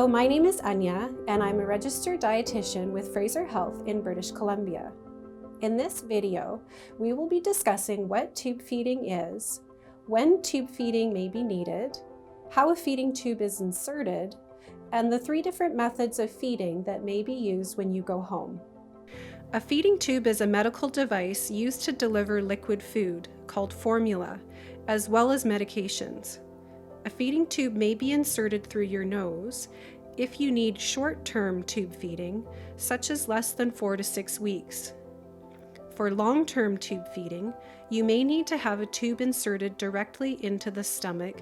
my name is Anya, and I'm a registered dietitian with Fraser Health in British Columbia. In this video, we will be discussing what tube feeding is, when tube feeding may be needed, how a feeding tube is inserted, and the 3 different methods of feeding that may be used when you go home. A feeding tube is a medical device used to deliver liquid food, called formula, as well as medications. A feeding tube may be inserted through your nose if you need short-term tube feeding, such as less than 4 to 6 weeks. For long-term tube feeding, you may need to have a tube inserted directly into the stomach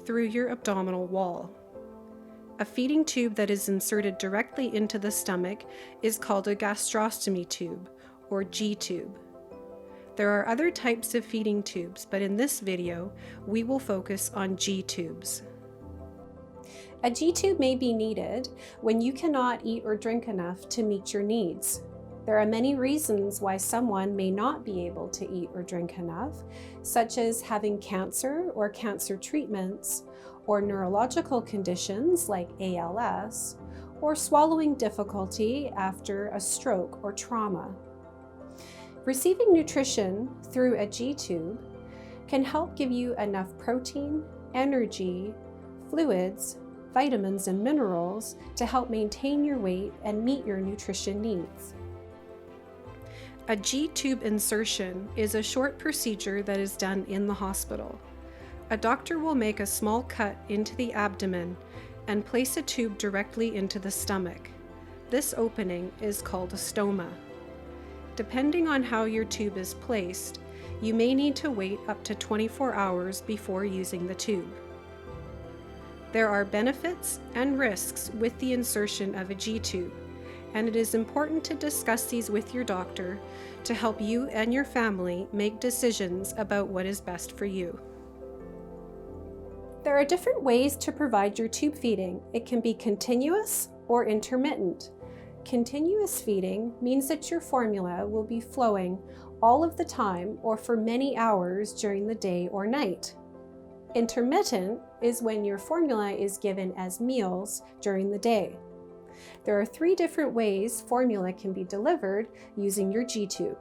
through your abdominal wall. A feeding tube that is inserted directly into the stomach is called a gastrostomy tube, or G-tube. There are other types of feeding tubes, but in this video, we will focus on G-tubes. A G-tube may be needed when you cannot eat or drink enough to meet your needs. There are many reasons why someone may not be able to eat or drink enough, such as having cancer or cancer treatments, or neurological conditions like ALS, or swallowing difficulty after a stroke or trauma. Receiving nutrition through a G-tube can help give you enough protein, energy, fluids, vitamins, and minerals to help maintain your weight and meet your nutrition needs. A G-tube insertion is a short procedure that is done in the hospital. A doctor will make a small cut into the abdomen and place a tube directly into the stomach. This opening is called a stoma. Depending on how your tube is placed, you may need to wait up to 24 hours before using the tube. There are benefits and risks with the insertion of a G-tube, and it is important to discuss these with your doctor to help you and your family make decisions about what is best for you. There are different ways to provide your tube feeding. It can be continuous or intermittent. Continuous feeding means that your formula will be flowing all of the time or for many hours during the day or night. Intermittent is when your formula is given as meals during the day. There are 3 different ways formula can be delivered using your G-tube.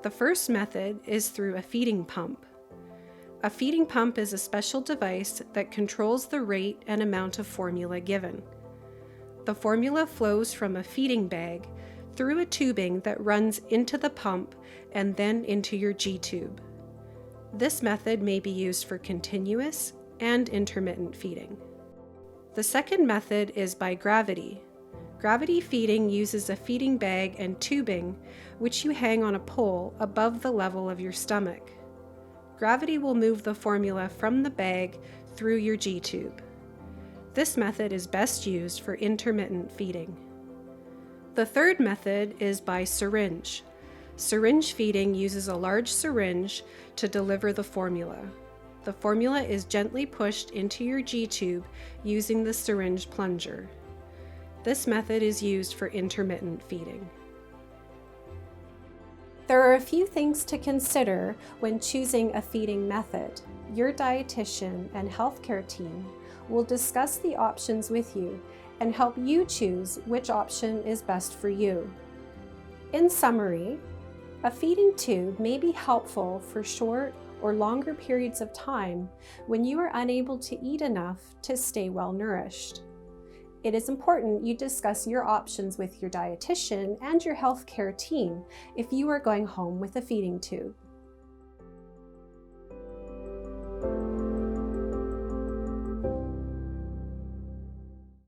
The first method is through a feeding pump. A feeding pump is a special device that controls the rate and amount of formula given. The formula flows from a feeding bag through a tubing that runs into the pump and then into your G-tube. This method may be used for continuous and intermittent feeding. The second method is by gravity. Gravity feeding uses a feeding bag and tubing which you hang on a pole above the level of your stomach. Gravity will move the formula from the bag through your G-tube. This method is best used for intermittent feeding. The third method is by syringe. Syringe feeding uses a large syringe to deliver the formula. The formula is gently pushed into your G-tube using the syringe plunger. This method is used for intermittent feeding. There are a few things to consider when choosing a feeding method. Your dietitian and healthcare team will discuss the options with you and help you choose which option is best for you. In summary, a feeding tube may be helpful for short or longer periods of time when you are unable to eat enough to stay well nourished. It is important you discuss your options with your dietitian and your healthcare team if you are going home with a feeding tube.